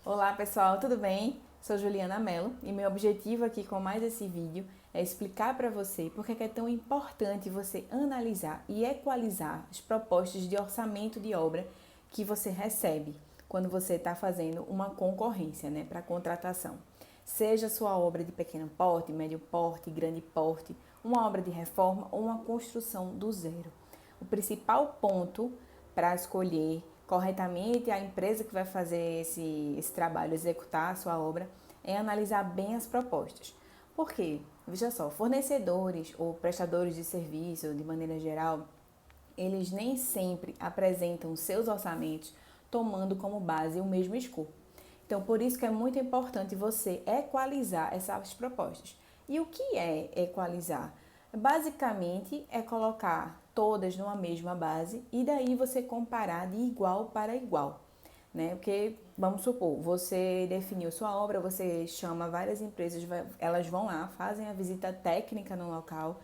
Olá pessoal, tudo bem? Sou Juliana Mello e meu objetivo aqui com mais esse vídeo é explicar para você por que é tão importante você analisar e equalizar as propostas de orçamento de obra que você recebe quando você está fazendo uma concorrência, para contratação. Seja sua obra de pequeno porte, médio porte, grande porte, uma obra de reforma ou uma construção do zero. O principal ponto para escolher corretamente a empresa que vai fazer esse trabalho, executar a sua obra, é analisar bem as propostas. Por quê? Veja só, fornecedores ou prestadores de serviço, de maneira geral, eles nem sempre apresentam seus orçamentos tomando como base o mesmo escopo. Então, por isso que é muito importante você equalizar essas propostas. E o que é equalizar? Basicamente, é colocar todas numa mesma base e daí você comparar de igual para igual, Porque, vamos supor, você definiu sua obra, você chama várias empresas, elas vão lá, fazem a visita técnica no local,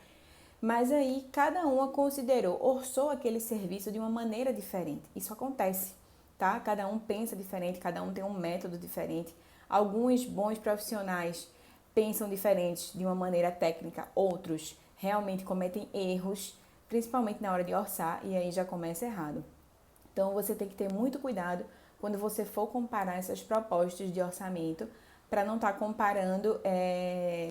mas aí cada uma considerou, orçou aquele serviço de uma maneira diferente. Isso acontece, tá? Cada um pensa diferente, cada um tem um método diferente. Alguns bons profissionais pensam diferentes de uma maneira técnica, outros realmente cometem erros, principalmente na hora de orçar, e aí já começa errado. Então você tem que ter muito cuidado quando você for comparar essas propostas de orçamento para não estar comparando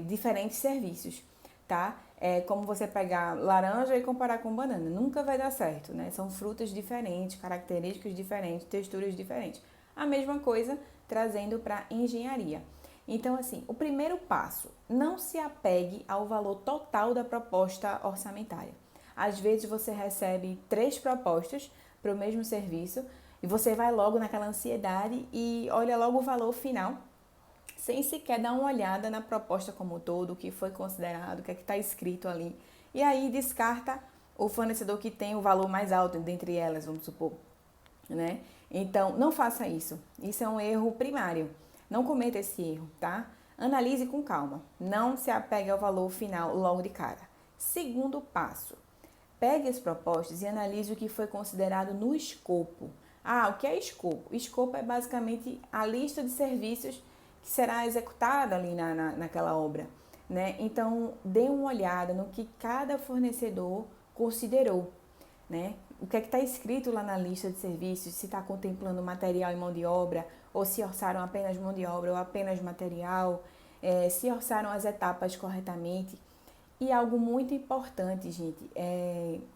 diferentes serviços, tá? É como você pegar laranja e comparar com banana. Nunca vai dar certo, São frutas diferentes, características diferentes, texturas diferentes. A mesma coisa trazendo para engenharia. Então, assim, o primeiro passo, não se apegue ao valor total da proposta orçamentária. Às vezes você recebe 3 propostas para o mesmo serviço e você vai logo naquela ansiedade e olha logo o valor final, sem sequer dar uma olhada na proposta como um todo, o que foi considerado, o que é que está escrito ali. E aí descarta o fornecedor que tem o valor mais alto dentre elas, vamos supor, Então, não faça isso. Isso é um erro primário. Não cometa esse erro, tá? Analise com calma. Não se apegue ao valor final logo de cara. Segundo passo, pegue as propostas e analise o que foi considerado no escopo. Ah, o que é escopo? Escopo é basicamente a lista de serviços que será executada ali naquela obra, Então, dê uma olhada no que cada fornecedor considerou, O que é que está escrito lá na lista de serviços, se está contemplando material e mão de obra, ou se orçaram apenas mão de obra ou apenas material, se orçaram as etapas corretamente. E algo muito importante, gente,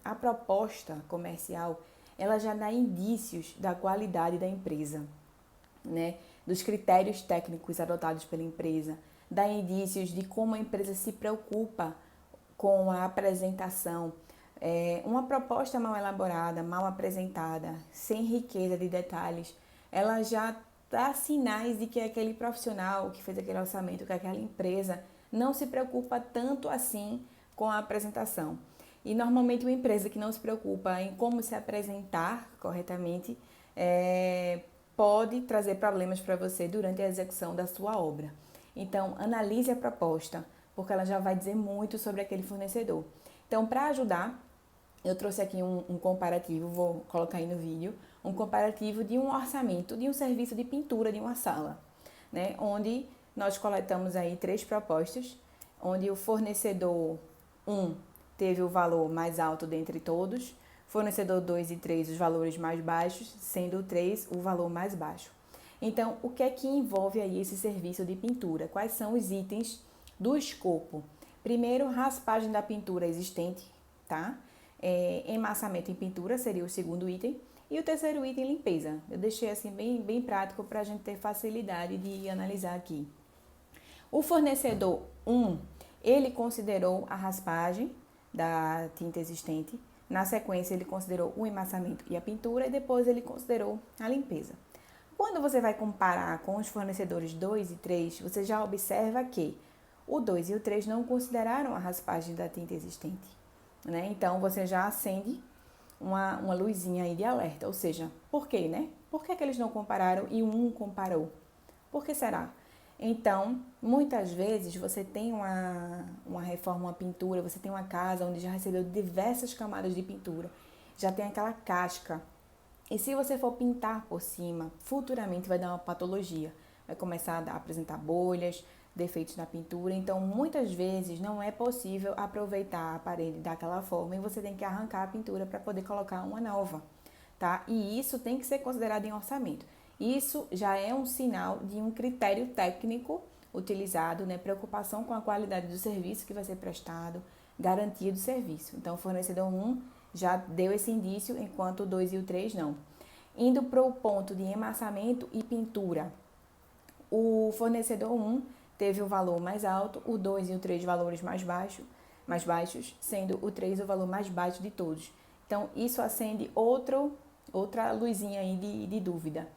a proposta comercial, ela já dá indícios da qualidade da empresa, Dos critérios técnicos adotados pela empresa, dá indícios de como a empresa se preocupa com a apresentação. Uma proposta mal elaborada, mal apresentada, sem riqueza de detalhes, ela já dá sinais de que aquele profissional que fez aquele orçamento, que aquela empresa não se preocupa tanto assim com a apresentação. E normalmente uma empresa que não se preocupa em como se apresentar corretamente pode trazer problemas para você durante a execução da sua obra. Então, analise a proposta, porque ela já vai dizer muito sobre aquele fornecedor. Então, para ajudar, eu trouxe aqui um comparativo, vou colocar aí no vídeo, um comparativo de um orçamento de um serviço de pintura de uma sala, Onde nós coletamos aí 3 propostas, onde o fornecedor 1 teve o valor mais alto dentre todos, fornecedor 2 e 3 os valores mais baixos, sendo o 3 o valor mais baixo. Então, o que é que envolve aí esse serviço de pintura? Quais são os itens do escopo? Primeiro, raspagem da pintura existente, tá? Emassamento em pintura seria o segundo item. E o terceiro item, limpeza. Eu deixei assim bem prático para a gente ter facilidade de analisar aqui. O fornecedor 1, ele considerou a raspagem da tinta existente. Na sequência, ele considerou o emassamento e a pintura e depois ele considerou a limpeza. Quando você vai comparar com os fornecedores 2 e 3, você já observa que o 2 e o 3 não consideraram a raspagem da tinta existente, Então, você já acende uma luzinha aí de alerta. Ou seja, por quê, Por que eles não compararam e um comparou? Por que será? Então, muitas vezes você tem uma reforma, uma pintura, você tem uma casa onde já recebeu diversas camadas de pintura, já tem aquela casca. E se você for pintar por cima, futuramente vai dar uma patologia. vai começar a apresentar bolhas, defeitos na pintura. Então, muitas vezes não é possível aproveitar a parede daquela forma e você tem que arrancar a pintura para poder colocar uma nova, tá? E isso tem que ser considerado em orçamento. Isso já é um sinal de um critério técnico utilizado, né? Preocupação com a qualidade do serviço que vai ser prestado, garantia do serviço. Então, o fornecedor 1 já deu esse indício, enquanto o 2 e o 3 não. Indo para o ponto de emassamento e pintura, o fornecedor 1 teve o valor mais alto, o 2 e o 3 valores mais baixos, sendo o 3 o valor mais baixo de todos. Então, isso acende outra luzinha aí de dúvida.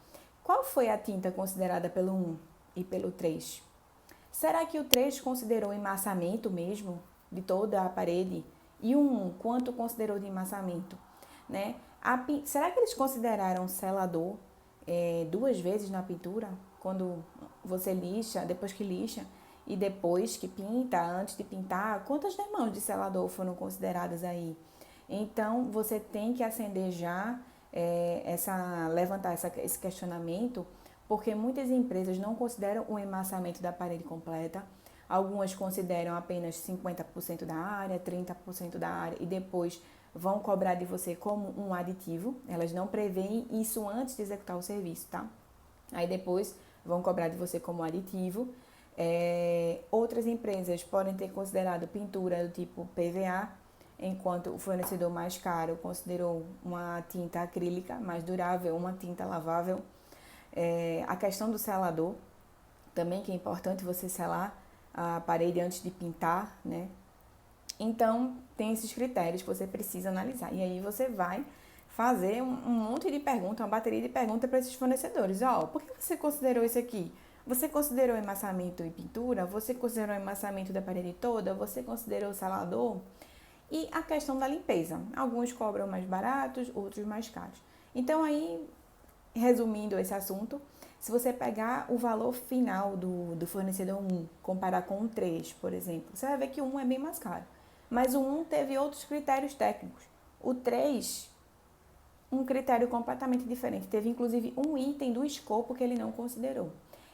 Qual foi a tinta considerada pelo 1 e pelo 3? Será que o 3 considerou emassamento mesmo de toda a parede? E o 1, quanto considerou de emassamento? Né? Será que eles consideraram selador 2 vezes na pintura? Quando você lixa, depois que lixa e depois que pinta, antes de pintar, quantas demãos de selador foram consideradas aí? Então, você tem que acender já, levantar esse questionamento, porque muitas empresas não consideram o emassamento da parede completa. Algumas consideram apenas 50% da área, 30% da área e depois vão cobrar de você como um aditivo. Elas não preveem isso antes de executar o serviço, tá? Aí depois vão cobrar de você como aditivo. Outras empresas podem ter considerado pintura do tipo PVA, enquanto o fornecedor mais caro considerou uma tinta acrílica mais durável, uma tinta lavável. A questão do selador, também que é importante você selar a parede antes de pintar, né? Então, tem esses critérios que você precisa analisar. E aí você vai fazer um monte de perguntas, uma bateria de perguntas para esses fornecedores. Por que você considerou isso aqui? Você considerou emassamento e pintura? Você considerou emassamento da parede toda? Você considerou o selador? E a questão da limpeza. Alguns cobram mais baratos, outros mais caros. Então, aí, resumindo esse assunto, se você pegar o valor final do fornecedor 1, comparar com o 3, por exemplo, você vai ver que o 1 é bem mais caro. Mas o 1 teve outros critérios técnicos. O 3, um critério completamente diferente. Teve, inclusive, um item do escopo que ele não considerou.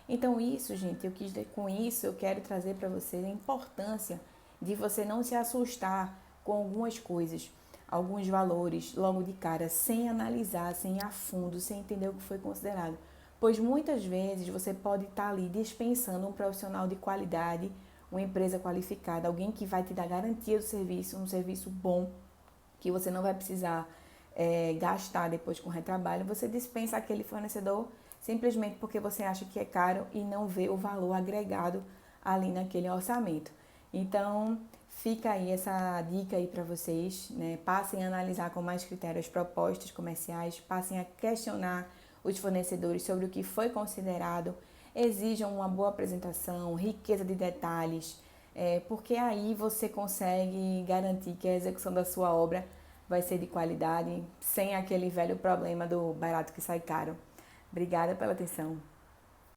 Então, isso, gente, com isso eu quero trazer para você a importância de você não se assustar com algumas coisas, alguns valores, logo de cara, sem analisar, sem ir a fundo, sem entender o que foi considerado. Pois muitas vezes você pode estar ali dispensando um profissional de qualidade, uma empresa qualificada, alguém que vai te dar garantia do serviço, um serviço bom, que você não vai precisar gastar depois com retrabalho. Você dispensa aquele fornecedor simplesmente porque você acha que é caro e não vê o valor agregado ali naquele orçamento. Então, fica aí essa dica aí para vocês, né? Passem a analisar com mais critérios propostas comerciais, passem a questionar os fornecedores sobre o que foi considerado, exijam uma boa apresentação, riqueza de detalhes, porque aí você consegue garantir que a execução da sua obra vai ser de qualidade, sem aquele velho problema do barato que sai caro. Obrigada pela atenção.